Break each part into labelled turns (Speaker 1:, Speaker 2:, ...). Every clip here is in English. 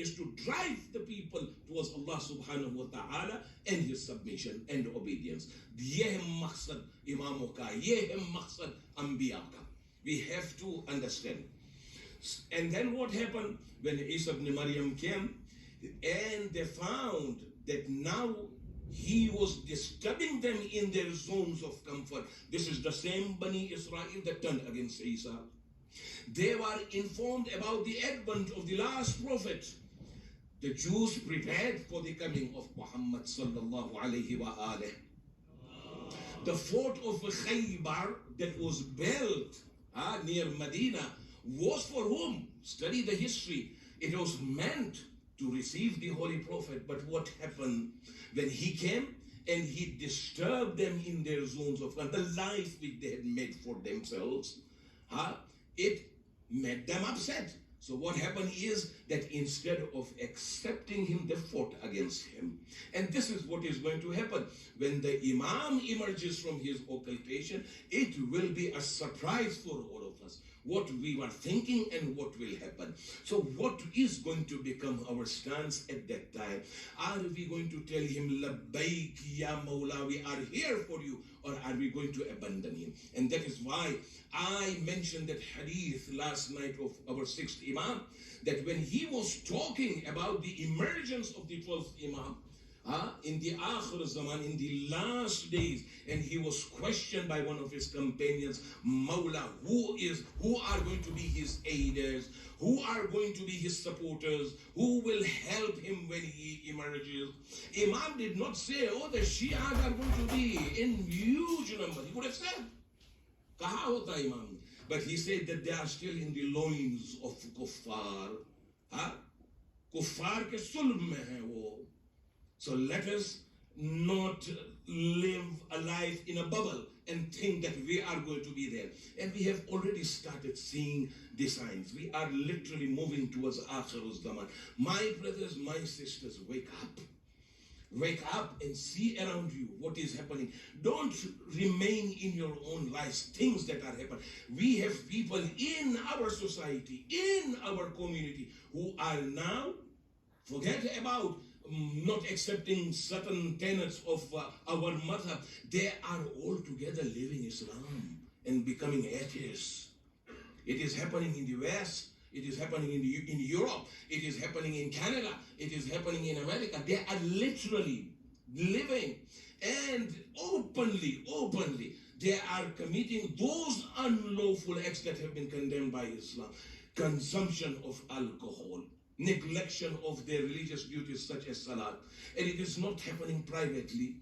Speaker 1: is to drive the people towards Allah subhanahu wa ta'ala and his submission and obedience. ये है मकसद इमामों का, ये है मकसद अंबिया का. We have to understand. And then what happened when Isa ibn Maryam came and they found that now he was disturbing them in their zones of comfort. This is the same Bani Israel that turned against Isa. They were informed about the advent of the last prophet. The Jews prepared for the coming of Muhammad sallallahu alayhi wa alayhi. The fort of Khaybar that was built near Medina was for whom? Study the history. It was meant to receive the Holy Prophet. But what happened when he came and he disturbed them in their zones of the life which they had made for themselves? It made them upset. So what happened is that instead of accepting him, they fought against him. And this is what is going to happen. When the Imam emerges from his occultation, it will be a surprise for all of us. What we were thinking and what will happen. So what is going to become our stance at that time? Are we going to tell him, Labbaik ya Mawla, we are here for you, or are we going to abandon him? And that is why I mentioned that hadith last night of our 6th Imam, that when he was talking about the emergence of the 12th Imam, in the Akhir Zaman, in the last days, and he was questioned by one of his companions, Mawla, who are going to be his aiders, who are going to be his supporters, who will help him when he emerges. Imam did not say, oh, the Shias are going to be in huge number. He would have said, Kaha hota Imam? But he said that they are still in the loins of kuffar. Kuffar ke sulb mein hai wo. So let us not live a life in a bubble and think that we are going to be there. And we have already started seeing the signs. We are literally moving towards Akhiruz Zaman. My brothers, my sisters, wake up. Wake up and see around you what is happening. Don't remain in your own lives, things that are happening. We have people in our society, in our community, who are now, forget about not accepting certain tenets of our madhab. They are all together living Islam and becoming atheists. It is happening in the West. It is happening in Europe. It is happening in Canada. It is happening in America. They are literally living and openly, they are committing those unlawful acts that have been condemned by Islam. Consumption of alcohol, neglection of their religious duties such as salat. And it is not happening privately.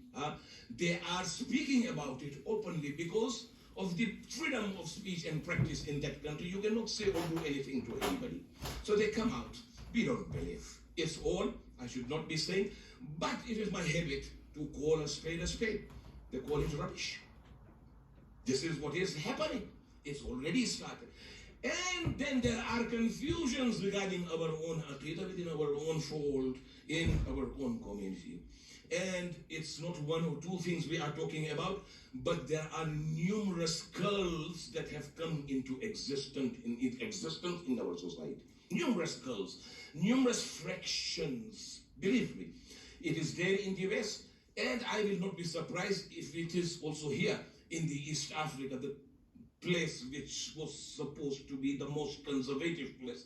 Speaker 1: They are speaking about it openly because of the freedom of speech and practice in that country. You cannot say or do anything to anybody. So they come out. We don't believe. It's all, I should not be saying, but it is my habit to call a spade a spade. They call it rubbish. This is what is happening. It's already started. And then there are confusions regarding our own aqidah within our own fold, in our own community. And it's not one or two things we are talking about, but there are numerous curls that have come into existence in our society. Numerous curls, numerous fractions. Believe me, it is there in the West, and I will not be surprised if it is also here in the East Africa, the place which was supposed to be the most conservative place.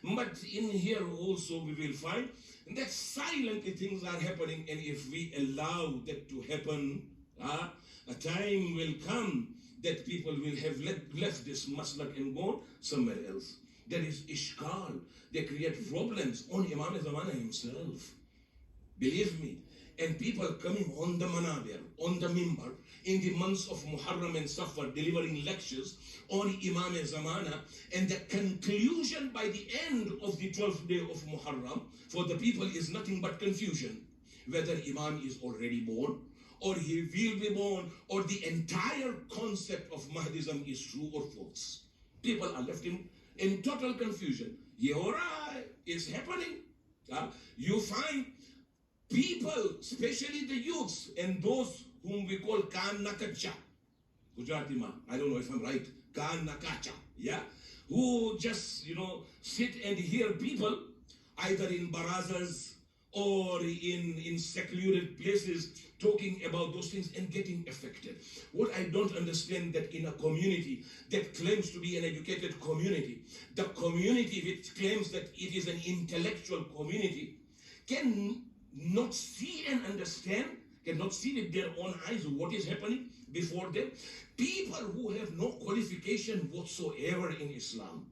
Speaker 1: But in here also we will find that silently things are happening, and if we allow that to happen, a time will come that people will have left this maslak and gone somewhere else. There is ishkal. They create problems on Imam Zamana himself. Believe me. And people coming on the manabir, on the mimbar, in the months of Muharram and Safar, delivering lectures on Imam Zamana, and the conclusion by the end of the 12th day of Muharram for the people is nothing but confusion. Whether Imam is already born, or he will be born, or the entire concept of Mahdism is true or false. People are left in total confusion. Yehora is happening. You find people, especially the youths, and those whom we call Kan Nakacha, Gujarati ma, I don't know if I'm right, Kan Nakacha, yeah, who just, sit and hear people either in barazas or in secluded places, talking about those things and getting affected. What I don't understand, that in a community that claims to be an educated community, the community which claims that it is an intellectual community, can not see and understand, cannot see with their own eyes what is happening before them. People who have no qualification whatsoever in Islam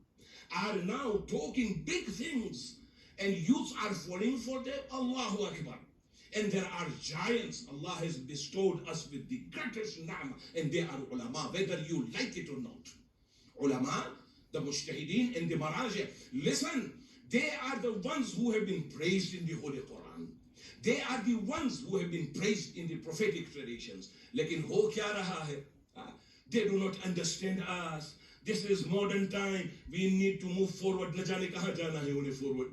Speaker 1: are now talking big things, and youths are falling for them. Allahu Akbar. And there are giants. Allah has bestowed us with the greatest ni'mah, and they are ulama, whether you like it or not. Ulama, the mujtahideen and the maraji. Listen, they are the ones who have been praised in the Holy Quran. They are the ones who have been praised in the prophetic traditions. Lekin ho kya raha hai? They do not understand us. This is modern time. We need to move forward. Na jane kahan jana hai unhe forward.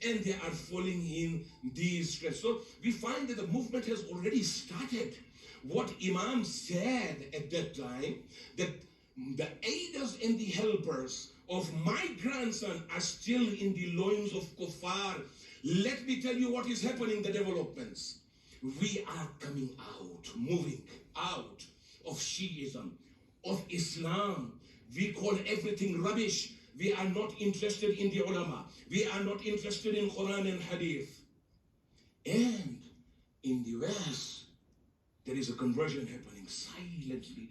Speaker 1: And they are falling in these traps. So we find that the movement has already started. What Imam said at that time, that the aiders and the helpers of my grandson are still in the loins of kuffar. Let me tell you what is happening, the developments. We are coming out, moving out of Shiism, of Islam. We call everything rubbish. We are not interested in the ulama. We are not interested in Quran and Hadith. And in the West, there is a conversion happening silently.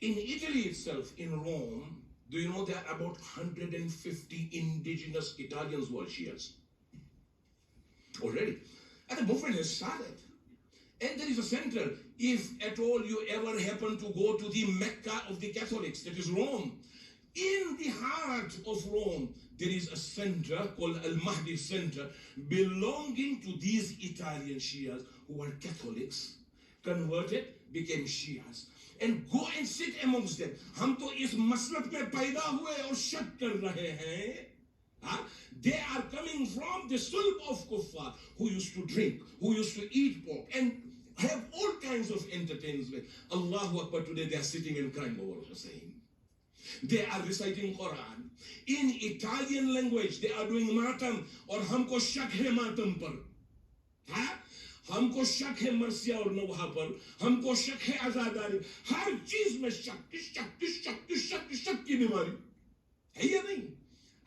Speaker 1: In Italy itself, in Rome, do you know there are about 150 indigenous Italians who are Shias? Already. And the movement has started. And there is a center. If at all you ever happen to go to the Mecca of the Catholics, that is Rome, in the heart of Rome, there is a center called Al-Mahdi Center, belonging to these Italian Shias who are Catholics, converted, became Shias. And go and sit amongst them. हम तो इस मसलक में पैदा हुए और शक कर रहे हैं. They are coming from the sulb of kuffar, who used to drink, who used to eat pork, and have all kinds of entertainment. Allahu Akbar, today they are sitting and crying over Hussein. They are reciting Quran. In Italian language, they are doing matam, और हमको शक है मातम पर. हमको शक है मरसिया और नौहा पर, हमको शक है आजादारी. हर चीज में शक की बीमारी है या नहीं?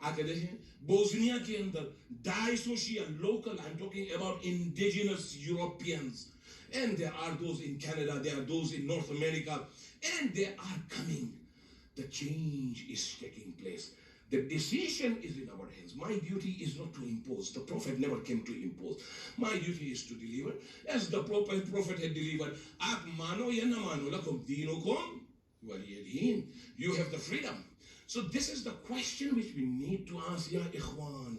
Speaker 1: आके देखें, बोस्निया के अंदर 250 Shia local, I'm talking about indigenous Europeans, and there are those in Canada, there are those in North America, and they are coming. The change is taking place. The decision is in our hands. My duty is not to impose. The Prophet never came to impose. My duty is to deliver. As the Prophet had delivered, Aap mano ya na mano, lakum dinukum waliyadin. You have the freedom. So this is the question which we need to ask, ya ikhwan.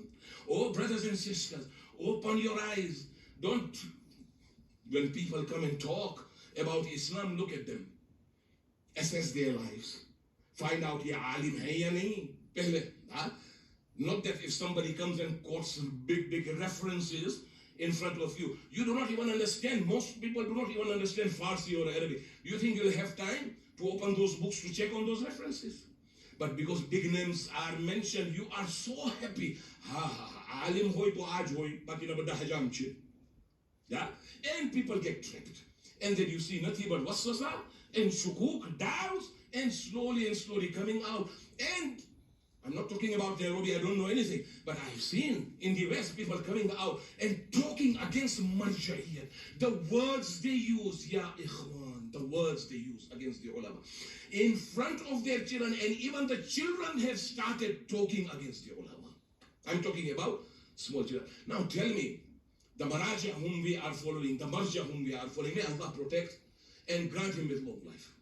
Speaker 1: Oh, brothers and sisters, open your eyes. Don't, when people come and talk about Islam, look at them. Assess their lives. Find out, ya alim hai ya nahi. Not that if somebody comes and quotes big references in front of you, you do not even understand. Most people do not even understand Farsi or Arabic. You think you'll have time to open those books to check on those references? But because big names are mentioned, you are so happy. Alim hoy to aaj hoy, baki na bada hajam chhe. Yeah? And people get trapped. And then you see nothing but waswasa and shukuk, doubts, and slowly coming out. And I'm not talking about Nairobi, I don't know anything, but I've seen in the West people coming out and talking against marja'iyyat. The words they use, ya ikhwan, the words they use against the ulama, in front of their children, and even the children have started talking against the ulama. I'm talking about small children. Now tell me, the maraja whom we are following, the marja whom we are following, may Allah protect and grant him with long life.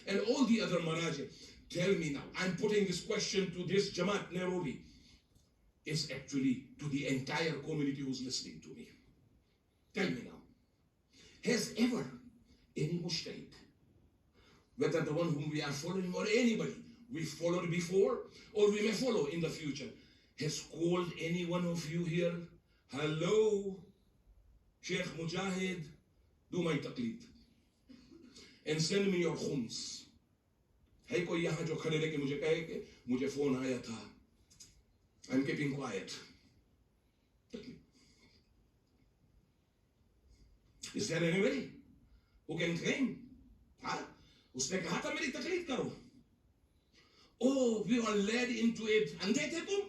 Speaker 1: And all the other maraja, tell me now, I'm putting this question to this Jamaat Nairobi. It's actually to the entire community who's listening to me. Tell me now, has ever any mujtahid, whether the one whom we are following or anybody we followed before or we may follow in the future, has called any one of you here, hello, Sheikh Mujahid, do my taqleed and send me your khums. है कोई यहाँ जो खड़े रह के मुझे कहे कि मुझे फोन आया था. I'm keeping quiet. Is there anybody who can claim? हाँ? उसने कहा था मेरी तकलीफ करो. Oh, we are led into it. अंधे थे तुम?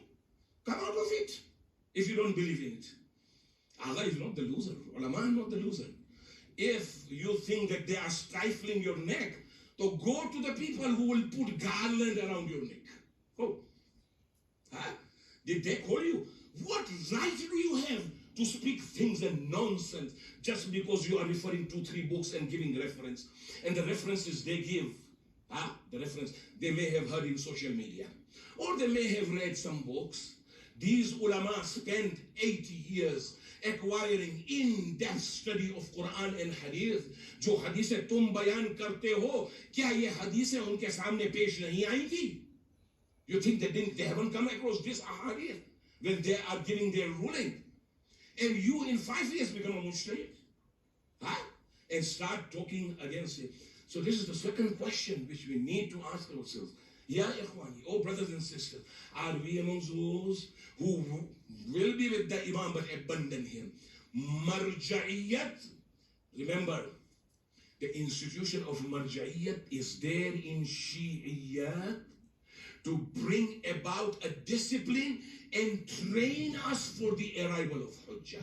Speaker 1: Come out of it if you don't believe in it. Allah is not the loser. Ulama are not the loser. If you think that they are stifling your neck, so go to the people who will put garland around your neck. Oh, huh? Did they call you? What right do you have to speak things and nonsense just because you are referring to 3 books and giving reference? And the references they give, the reference they may have heard in social media, or they may have read some books. These ulama spent 80 years acquiring in-depth study of Quran and Hadith. जो हदीसें तुम बयान करते हो, क्या ये हदीसें उनके सामने पेश नहीं आई थी? You think they haven't come across this ahadith when they are giving their ruling? And you in 5 years become a mujtahid? And start talking against it. So this is the second question which we need to ask ourselves. Ya ikhwani, oh brothers and sisters, are we amongst those who will be with the Imam but abandon him? Marja'iyat, remember, the institution of marja'iyat is there in Shi'iyat to bring about a discipline and train us for the arrival of Hujjah.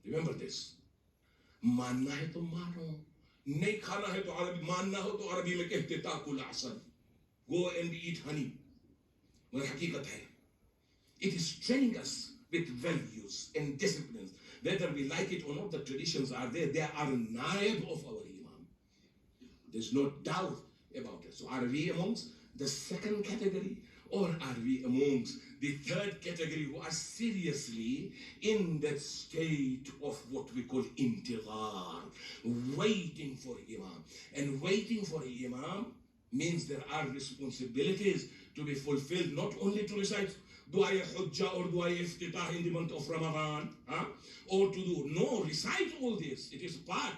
Speaker 1: Remember this. मानना है तो मानो, नहीं खाना है तो अरबी, मानना हो तो अरबी में कहते ताकुल Asad. Go and eat honey. मगर हकीकत है. It is training us with values and disciplines. Whether we like it or not, the traditions are there. They are naib of our Imam. There's no doubt about it. So are we amongst the second category, or are we amongst the third category who are seriously in that state of what we call intizar, waiting for Imam? And waiting for Imam means there are responsibilities to be fulfilled, not only to recite Dua Hujjah or Dua Iftitah in the month of Ramadan, or to do, no, recite all this. It is part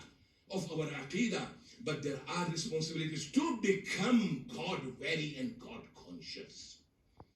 Speaker 1: of our Aqidah, but there are responsibilities to become God-wary and God-conscious.